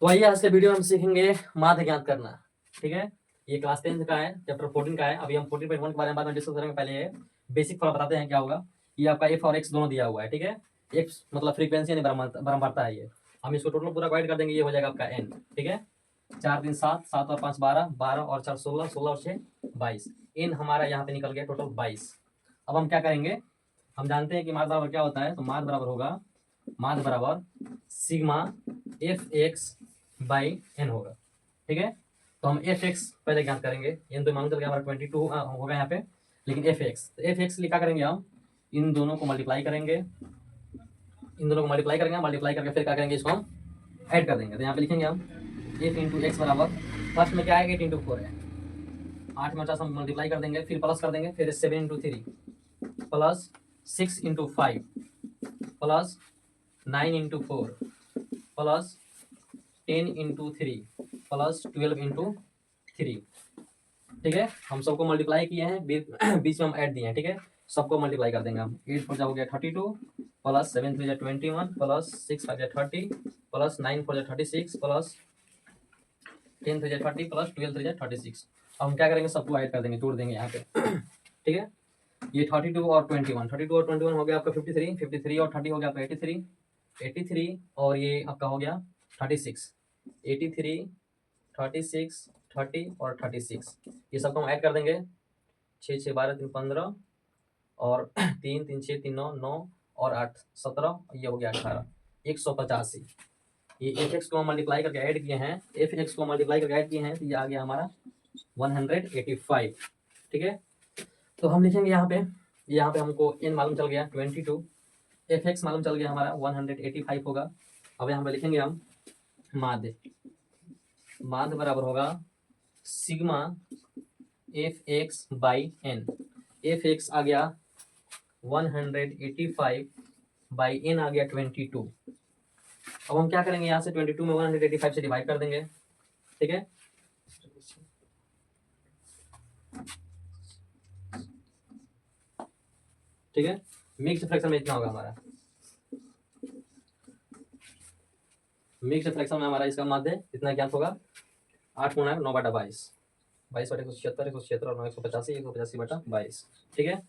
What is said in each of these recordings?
तो आइए आज के वीडियो में हम सीखेंगे माध्य ज्ञात करना। ठीक है, ये क्लास 10 का है, चैप्टर 14 का है। अभी हम 14.1 के बारे में बाद में डिस्कस करेंगे। पहले ये बेसिक फॉर्म बताते हैं क्या होगा। ये आपका एफ और एक्स दोनों दिया हुआ है। ठीक है, एक्स मतलब फ्रीक्वेंसी यानी बारंबारता है। ये हम इसको टोटल पूरा डिवाइड कर देंगे, ये हो जाएगा आपका एन। ठीक है, 4 3 7, 7 और 5 12, 12 और 4 16, 16 और 6 22। एन हमारा यहाँ पे निकल गया टोटल 22। अब हम क्या करेंगे, हम जानते हैं कि माध्य बराबर क्या होता है। तो माध्य बराबर होगा, माध्य बराबर sigma F x by N होगा। ठीक है, तो हम एफ एक्स पहले ज्ञात करेंगे। एन तो मालूम चल गया हमारा 22 होगा यहाँ पे, लेकिन एफ एक्स लिखा करेंगे हम, इन दोनों को मल्टीप्लाई करेंगे, मल्टीप्लाई करके फिर क्या करेंगे, इसको हम ऐड कर देंगे। तो यहाँ पे लिखेंगे हम एफ इंटू एक्स बराबर, फर्स्ट में क्या है 8 इंटू 4 है, 8 में 50 हम मल्टीप्लाई कर देंगे, फिर प्लस कर देंगे, फिर 7 into 3 plus 6 into 5 plus 9 into 4 plus 10 into 3 plus 12 into 3। ठीक है, हम सबको मल्टीप्लाई किए हैं, बीच में हम ऐड दिए हैं। ठीक है, सबको मल्टीप्लाई कर देंगे हम। 8 4 हो गया 32 plus 7 3 21 plus 6 5 30 plus 9 4 36 plus 10 3 30 plus 12 3 36। अब हम क्या करेंगे, सबको ऐड कर देंगे, जोड़ देंगे यहाँ पे। ठीक है, ये 32 और 21 हो गया आपका 53, 53 और 30 हो गया आपका 83, 83 और ये आपका हो गया 36, 83 36 30 और 36। ये सबको हम ऐड कर देंगे, 6 6 12 3 15 और 3 3 6 3 9 9 और 8 17, ये हो गया 18, 185। ये एफ एक्स को हम मल्टीप्लाई करके ऐड किए हैं, तो ये आ गया हमारा 185। ठीक है, तो हम लिखेंगे यहाँ पे हमको एन मालूम चल गया 22, एफ एक्स मालूम चल गया हमारा 185 होगा। अब यहाँ पे लिखेंगे हम माध्य बराबर होगा sigma F x by n. F x आ गया 185 बाई एन आ गया 22। अब हम क्या करेंगे, यहाँ से 22 में 185 से डिवाइड कर देंगे। ठीक है, ठीक है, मिक्स फ्रैक्शन में इतना होगा हमारा, मिक्स फ्रैक्शन में हमारा इसका माध्य इतना ज्ञात होगा, 8 गुणा 9 बटा 22, 22 बटा 176, 176 और 9 185, 185 बटा 22। ठीक है,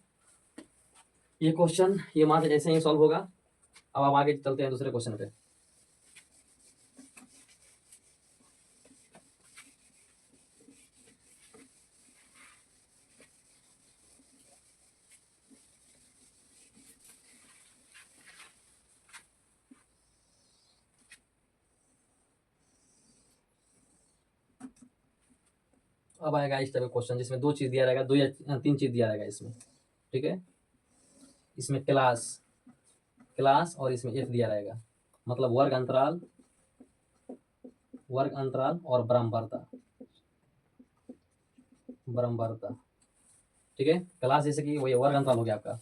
ये क्वेश्चन ये माध्य ऐसे ही सॉल्व होगा। अब हम आगे चलते हैं दूसरे क्वेश्चन पे। अब आएगा इस टाइप का क्वेश्चन जिसमें दो चीज दिया रहेगा, दो या तीन चीज दिया रहेगा इसमें। ठीक है, इसमें क्लास और इसमें एफ दिया रहेगा, मतलब वर्ग अंतराल और बारंबारता। ठीक है, क्लास जैसे कि वही वर्ग अंतराल हो गया आपका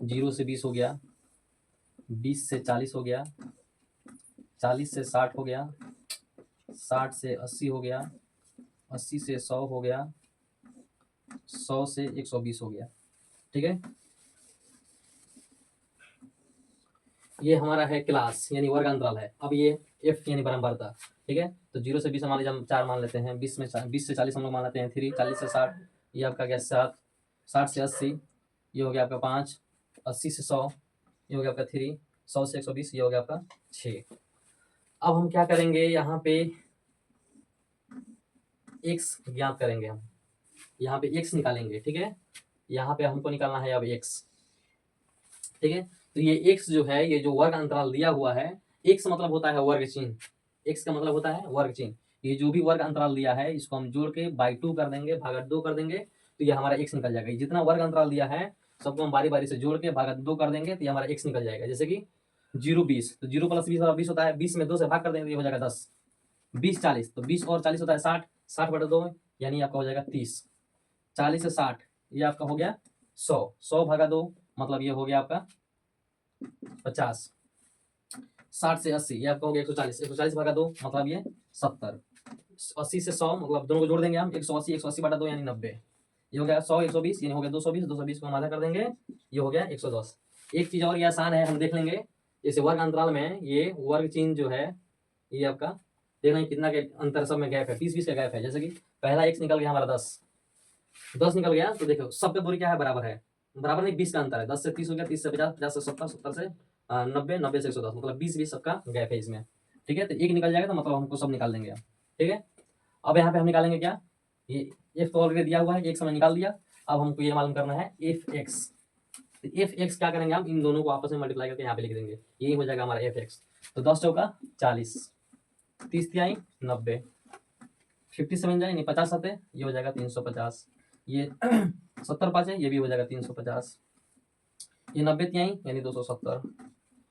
0 से 20 हो गया, 20 से 40 हो गया, 40 से 60 हो गया, 60 से 80 हो गया, 80 से 100 हो गया, 100 से 120 हो गया। ठीक है, ये हमारा है क्लास यानी वर्ग अंतराल है। अब ये एफ यानी बारंबारता। ठीक है, तो 0 से 20 मान लीजिए हम 4 मान लेते हैं, 20 से 40 हम लोग मान लेते हैं 3, 40 से 60 ये आपका गया 7, 60 से 80 ये हो गया आपका 5, 80 से 100 ये हो गया आपका 3, 100 से 120 ये हो गया आपका 6। अब हम क्या करेंगे, यहाँ पे एक्स ज्ञात करेंगे हम, यहाँ पे एक्स निकालेंगे। ठीक है, यहाँ पे हमको निकालना है अब एक्स। ठीक है, तो ये एक्स जो है, ये जो वर्ग अंतराल दिया हुआ है, एक्स मतलब होता है वर्ग चिन्ह, एक्स का मतलब होता है वर्ग चिन्ह। ये जो भी वर्ग अंतराल दिया है इसको हम जोड़ के बाई 2 कर देंगे, भागा 2 कर देंगे, तो ये हमारा एक्स निकल जाएगा। जितना वर्ग अंतराल दिया है सबको हम बारी बारी से जोड़ के भागा 2 कर देंगे, तो ये हमारा एक्स निकल जाएगा। जैसे कि 0 20, तो 0 प्लस 20 और 20 होता है, 20 में 2 से भाग कर देंगे तो ये हो जाएगा 10, 20 40, तो 20 और 40 होता है 60, 60 बटा 2 यानी आपका हो जाएगा 30, 40 से 60 ये आपका हो गया 100, 100 भागा 2 मतलब ये हो गया आपका 50, 60 से 80 ये आपका हो गया 140, 140 भागा 2 मतलब ये 70, 80 से 100 मतलब दोनों को जोड़ देंगे हम, 180, 180 बटा 2 यानी 90, ये हो गया 100, 120 यानी हो गया 220, 220 को हम आधा कर देंगे, ये हो गया 110। एक चीज और ये आसान है, हम देख लेंगे, जैसे वर्ग अंतराल में ये वर्ग चिन्ह जो है ये आपका देखना कितना के अंतर सब में गैप है, 20-20 का गैप है। जैसे कि पहला x निकल गया हमारा 10 निकल गया, तो देखो सबका दूरी क्या है, बराबर है, बराबर नहीं 20 का अंतर है। 10 से 30 हो गया, 30 से 50, 50 से 70, 70 से 90, 90 से 110, मतलब 20-20 सबका गैप है इसमें। ठीक है, तो एक निकल जाएगा तो मतलब हमको सब निकाल देंगे। ठीक है, अब यहाँ पे हम निकालेंगे क्या, ये एफ तो ऑलरेडी दिया हुआ है, एक समय निकाल दिया। अब हमको ये मालूम करना है एफ एक्स। तो एफ एक्स क्या करेंगे, हम इन दोनों को आपस में मल्टीप्लाई करके यहाँ पे लिख देंगे, यही हो जाएगा हमारा एफ एक्स। तो 10 चौका 40, 30 तिहाई 90, 57 जाए नहीं 50 सत्ते, ये हो जाएगा 350, ये 70 पाँच ये भी हो जाएगा 350, ये 90 तिहाई यानी 270,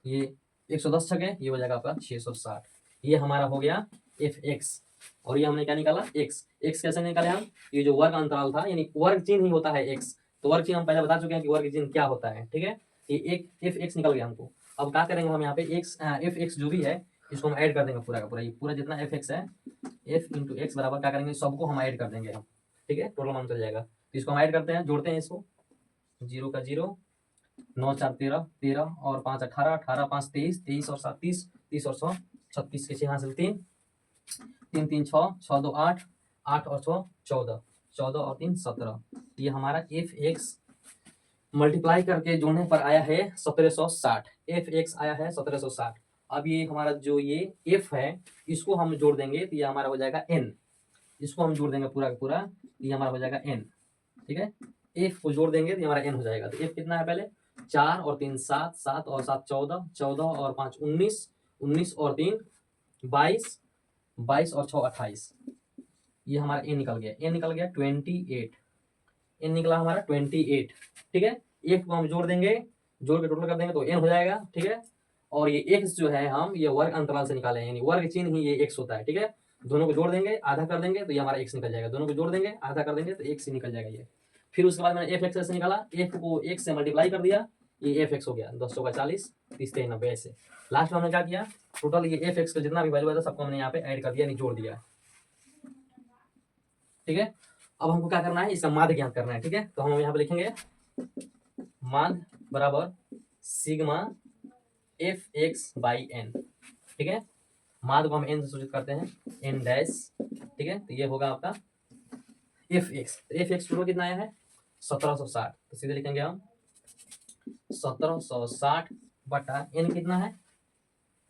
ये 110 छके ये हो जाएगा आपका 660। ये हमारा हो गया एफ एक्स। और ये हमने क्या निकाला, एक्स। एक्स कैसे निकाले हम, ये जो वर्ग अंतराल था, यानी वर्ग चिन्ह ही होता है एक्स, तो वर्ग चिन्ह हम पहले बता चुके हैं कि वर्ग चिन्ह क्या होता है। ठीक है, ये एक एफ एक्स निकल गया हमको। अब क्या करेंगे हम यहाँ पे एक्स एफ एक्स जो भी है इसको हम ऐड कर देंगे पूरा का पूरा, ये पूरा जितना एफ एक्स है एफ इंटू एक्स बराबर क्या करेंगे, सबको हम ऐड कर देंगे हम। ठीक है, टोटल मान चल जाएगा, तो इसको हम ऐड करते हैं, जोड़ते हैं इसको, 0 का 0, 9 4 13, 13 और 5 18, 18 5 23, 23 और 7 30, 30 और 6 36 के 6 हासिल 3, 3 3 6, 6 2 8, 8 और 6 14, 14 और 3 17। ये हमारा एफ एक्स मल्टीप्लाई करके जोड़ने पर आया है 1760। एफ एक्स आया है 1760। अब ये हमारा जो ये एफ है इसको हम जोड़ देंगे तो ये हमारा हो जाएगा एन, इसको हम जोड़ देंगे पूरा का पूरा, ये हमारा हो जाएगा एन। ठीक है, एफ को जोड़ देंगे तो ये हमारा एन हो जाएगा। तो एफ कितना है, पहले 4 और 3 7, 7 और 7 14, 14 और 5 19, 19 और 3 22, 22 और 6 28। ये हमारा एन निकल गया, एन निकल गया 28, एन निकला हमारा 28। ठीक है, एक को हम जोड़ देंगे, जोड़ के टोटल कर देंगे तो एन हो जाएगा। ठीक है, और ये एक्स जो है हम ये वर्ग अंतराल से निकाले हैं, यानी वर्ग चिन्ह ही ये एक्स होता है। ठीक है, दोनों को जोड़ देंगे आधा कर देंगे तो ये हमारा एक्स निकल जाएगा, दोनों को जोड़ देंगे आधा कर देंगे तो एक्स ही निकल जाएगा ये। फिर उसके बाद मैंने एफ एक्स ऐसे निकाला, एफ को एक्स से मल्टीप्लाई कर दिया, ये एफ एक्स हो गया 10 का 40, 30 3 90 ऐसे। लास्ट में हमने क्या किया, टोटल ये एफ एक्स का जितना भी वैल्यू है सबको हमने यहाँ पे ऐड कर दिया, यानी जोड़ दिया। ठीक है, अब हमको क्या करना है, इसका माध्य ज्ञात करना है। ठीक है, तो हम यहाँ पे लिखेंगे माध्य बराबर sigma F x by N. ठीक है, माध्य को हम एन से सूचित करते हैं, एन डैश। ठीक है, तो ये होगा आपका F x. F x total कितना आया है 1760, तो सीधे लिखेंगे हम 1760 बटा एन कितना है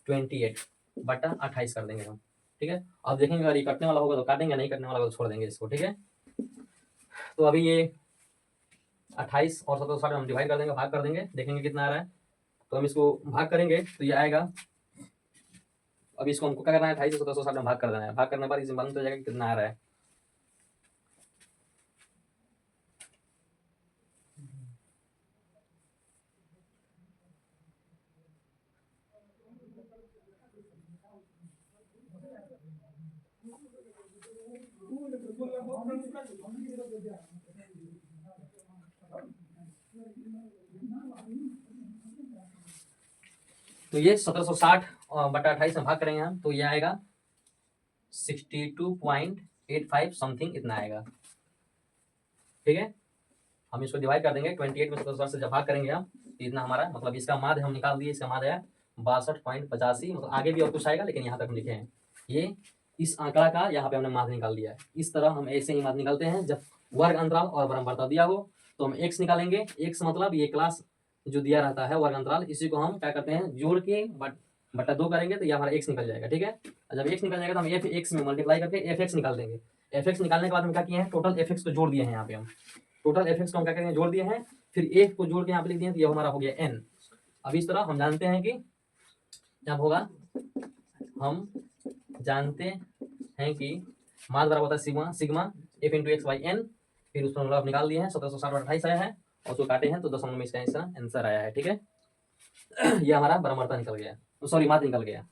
28 बटा 28 कर देंगे हम। ठीक है, अब देखेंगे अगर ये कटने वाला होगा तो काटेंगे, नहीं कटने वाला होगा तो छोड़ देंगे इसको। ठीक है, तो अभी ये 28 और 1760 हम डिवाइड कर देंगे, भाग कर देंगे, देखेंगे कितना आ रहा है। तो हम इसको भाग करेंगे तो ये आएगा, अभी इसको हमको क्या करना है 28 से 1760 में भाग कर देना है, भाग करने पर इसमें मालूम चल जाएगा कितना आ रहा है। तो ये 1760 बटा 28 में भाग करेंगे हम तो ये आएगा 62.85 समथिंग इतना आएगा। ठीक है, हम इसको डिवाइड कर देंगे 28 में 1760 से जब भाग करेंगे हम तो इतना हमारा, मतलब इसका माध्य हम निकाल दिए, इसका माध्य है 62.85, मतलब आगे भी और कुछ आएगा लेकिन यहाँ तक हम लिखे हैं। ये इस आंकड़ा का यहाँ पे हमने माध्य निकाल दिया है। इस तरह हम ऐसे ही माध्य निकालते हैं, जब वर्ग अंतराल और बराबरता दिया हो तो हम एक्स निकालेंगे। एक्स मतलब ये क्लास जो दिया रहता है वर्ग अंतराल, इसी को हम क्या करते हैं जोड़ के बटा 2 करेंगे तो ये हमारा एक्स निकल जाएगा। ठीक है, जब एक्स निकल जाएगा तो हम एफ एक्स में मल्टीप्लाई करके एफ एक्स निकाल देंगे। एफ एक्स निकालने के बाद हम क्या किए हैं, टोटल एफ एक्स को जोड़ दिए हैं, यहाँ पे हम टोटल एफ एक्स को हम क्या करेंगे जोड़ दिए हैं, फिर एफ को जोड़ के यहाँ पे लिख दिए तो ये हमारा हो गया एन। अब इस तरह हम जानते हैं कि जब होगा, हम जानते हैं कि मान बराबर होता है sigma sigma F into X by N, फिर उसको हम निकाल दिए हैं 1760 और 28 आया है और उसको काटे हैं तो 10 में इसका आंसर आया है। ठीक है, ये हमारा बराबरता निकल गया, सॉरी माध्य निकल गया।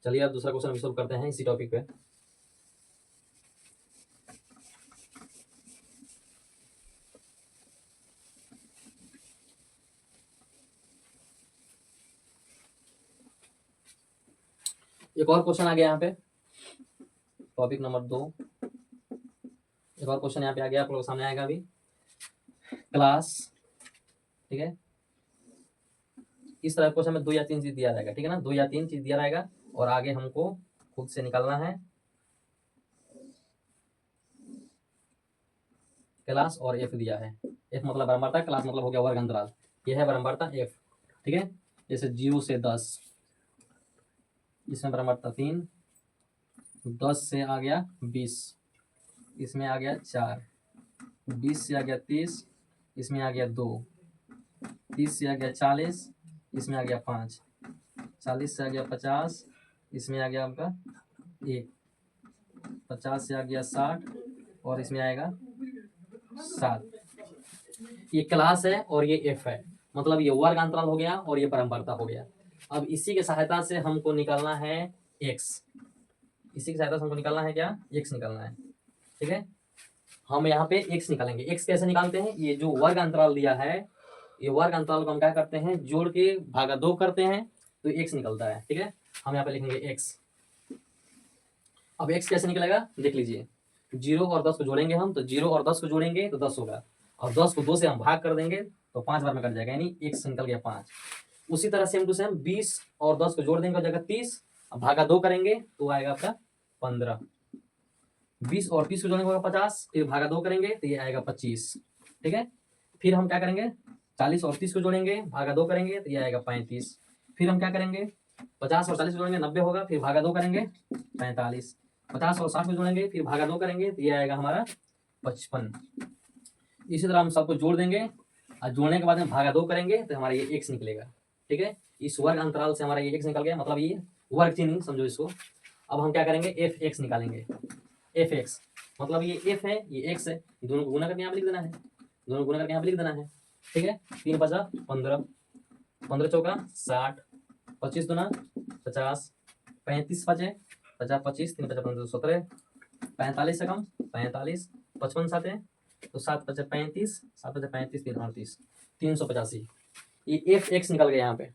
चलिए अब दूसरा क्वेश्चन सॉल्व करते हैं इसी टॉपिक पे। एक और क्वेश्चन आ गया यहाँ पे, टॉपिक नंबर 2। एक और क्वेश्चन यहाँ पे आ गया, आप लोगों के सामने आएगा अभी। क्लास, ठीक है, इस तरह क्वेश्चन में 2 या 3 चीज दिया रहेगा, ठीक है ना, 2 या 3 चीज दिया रहेगा और आगे हमको खुद से निकालना है क्लास और एफ दिया है। एफ मतलब बारंबारता, क्लास मतलब हो गया वर्ग अंतराल, यह है बारंबारता एफ, ठीक है। जैसे 0 से 10, इसमें बारंबारता 3, 10 से आ गया 20, इसमें आ गया 4, 20 से आ गया 30, इसमें आ गया 2, 30 से आ गया 40, इसमें आ गया 5, 40 से आ गया 50, इसमें आ गया आपका 1, 50 से आ गया 60 और इसमें आएगा 7। ये क्लास है और ये एफ है, मतलब ये वर्ग अंतराल हो गया और ये परम्परता हो गया। अब इसी के सहायता से हमको निकालना है एक्स, इसी की सहायता से हमको निकालना है क्या, एक्स निकालना है, ठीक है। हम यहाँ पे एक्स निकालेंगे। एक्स कैसे निकालते हैं, ये जो वर्ग अंतराल दिया है, ये वर्ग अंतराल को हम क्या करते हैं, जोड़ के भागा 2 करते हैं तो एक्स निकलता है, ठीक है। हम यहाँ पे लिखेंगे एक्स। अब एक्स कैसे निकलेगा देख लीजिए, 0 और 10 को जोड़ेंगे हम, तो 0 और 10 को जोड़ेंगे तो 10 होगा, और 10 को 2 से हम भाग कर देंगे तो 5 बार में कट जाएगा, यानी एक्स निकल गया 5। उसी तरह सेम टू सेम 20 और 10 को जोड़ देंगे जगह 30, अब भागा 2 करेंगे तो आएगा आपका 15। 20 और 30 को जोड़ने होगा 50, फिर भागा 2 करेंगे तो ये आएगा 25, ठीक है। फिर हम क्या करेंगे, 40 और 30 को जोड़ेंगे, भागा 2 करेंगे तो ये आएगा 35। फिर हम क्या करेंगे, 50 और 40 को जोड़ेंगे 90 होगा, फिर भागा 2 करेंगे 45। 50 और 60 को जोड़ेंगे, फिर भागा 2 करेंगे तो ये आएगा हमारा 55। इसी तरह हम सबको जोड़ देंगे और जोड़ने के बाद में भागा 2 करेंगे तो हमारा ये एक्स निकलेगा, ठीक है। इस वर्ग अंतराल से हमारा ये एक्स निकल गया, मतलब ये वर्ग चिन्ह समझो इसको। अब हम क्या करेंगे, एफ एक्स निकालेंगे। एफ एक्स मतलब ये एफ है, ये एक्स है, दोनों को गुना करके यहाँ पे लिख देना है, दोनों गुना करके यहाँ पे लिख देना है, ठीक है। 3 5 15, 15 चौका 60, 25 दूना 50, 35 5 50, 25 3 50 15 17, 45 से कम 45, 55 7 है तो 7 5 35, 7 5 35 3 38, 385। ये एफ एक्स निकल गया, यहाँ पे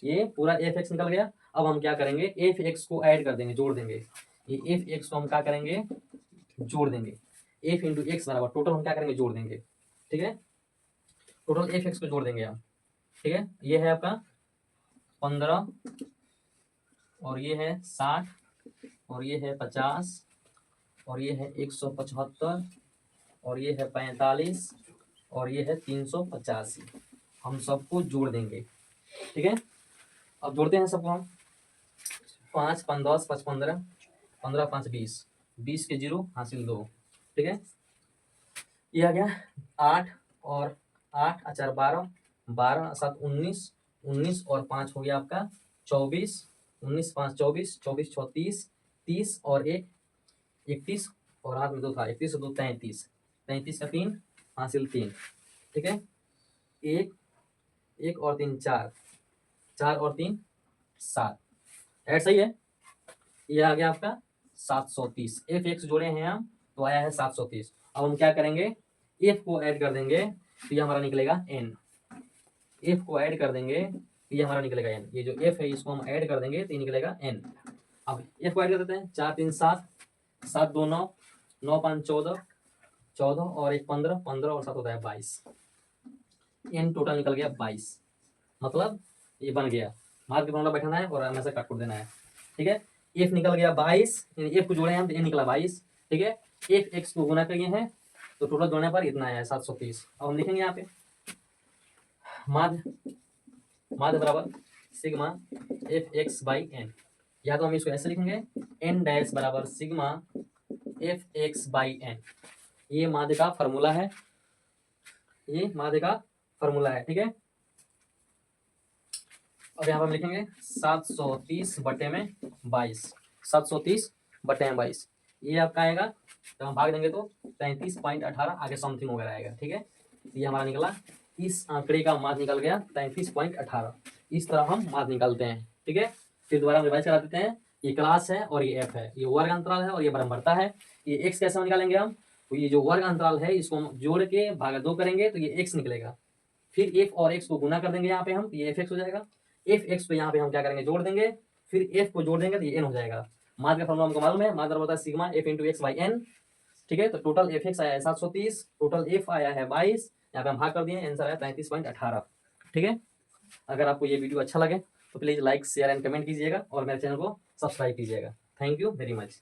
ये पूरा एफ एक्स निकल गया। अब हम क्या करेंगे, एफ एक्स को ऐड कर देंगे, जोड़ देंगे। ये एफ एक्स को हम क्या करेंगे, जोड़ देंगे। एफ इंटू एक्स बराबर टोटल हम क्या करेंगे, जोड़ देंगे, ठीक है। टोटल एफ एक्स को जोड़ देंगे हम, ठीक है। ये है आपका 15 और ये है 60 और ये है 50 और ये है 175 और ये है 45 और ये है 385। हम सबको जोड़ देंगे, ठीक है। अब जोड़ते हैं सबको हम, 5 5 10 5 15, 15 5 20, 20 के 0 हासिल 2, ठीक है। ये आ गया 8 और 8 4 12, 12 7 19, 19 और 5 हो गया आपका 24, 19 5 24, 24 6 30, 30 और 1 31 और हाथ में 2 था, 31 और 2 33, 33 का 3 हासिल 3, ठीक है। 1 1 और 3 4, 4 और 3 7, ऐड सही है। ये आ गया आपका 730। एफ एक्स जोड़े हैं हम तो आया है 730। अब हम क्या करेंगे, एफ को ऐड कर देंगे तो ये हमारा निकलेगा एन। एफ को ऐड कर देंगे तो ये हमारा निकलेगा एन। ये जो एफ है इसको हम ऐड कर देंगे तो ये निकलेगा एन। अब एफ को ऐड कर देते हैं, 4 3 7, 7 2 9, 9 5 14, 14 और 1 15, 15 और 7 होता है 22। एन टोटल निकल गया 22, मतलब ये बन गया। मार्क के फॉर्मूला बैठाना है और हमेशा काट देना है, ठीक है। एफ निकल गया 22, एफ को जोड़े हैं तो ए निकला 22, ठीक है। एफ एक्स को गुना करिए हैं तो टोटल जोड़ने पर इतना आया है 730। अब हम लिखेंगे यहाँ पे माध्य बराबर sigma F x by N, या तो हम इसको ऐसे लिखेंगे एन डैश बराबर sigma F x by N. ये माध्य का फॉर्मूला है, ये माध्य का फॉर्मूला है, ठीक है। अब यहाँ पर हम लिखेंगे 730 बटे में 22, 730 बटे में 22, ये आपका आएगा तो हम भाग देंगे तो 33.18 आगे समथिंग वगैरह आएगा, ठीक है। ये हमारा निकला, इस आंकड़े का माध्य निकल गया 33.18। इस तरह हम माध्य निकालते हैं, ठीक है। फिर दोबारा हम रिवाइज करा देते हैं, ये क्लास है और ये एफ है, ये वर्ग अंतराल है और ये बारंबारता है। ये एक्स कैसे हम निकालेंगे हम, तो ये जो वर्ग अंतराल है इसको हम जोड़ के भागा 2 करेंगे तो ये एक्स निकलेगा। फिर एफ और एक्स को गुना कर देंगे यहाँ पे हम, ये एफ एक्स हो जाएगा। एफ एक्स को यहाँ पे हम क्या करेंगे, जोड़ देंगे, फिर एफ को जोड़ देंगे तो ये एन हो जाएगा। माध्य का फॉर्मूला हमको मालूम है, माध्य होता है sigma F into X by N, ठीक है। तो टोटल एफ एक्स आया है 730, टोटल एफ आया है 22, यहाँ पे हम भाग कर दिए, आंसर आया 33.18, ठीक है। अगर आपको ये वीडियो अच्छा लगे तो please like share and comment कीजिएगा और मेरे चैनल को सब्सक्राइब कीजिएगा। Thank you very much.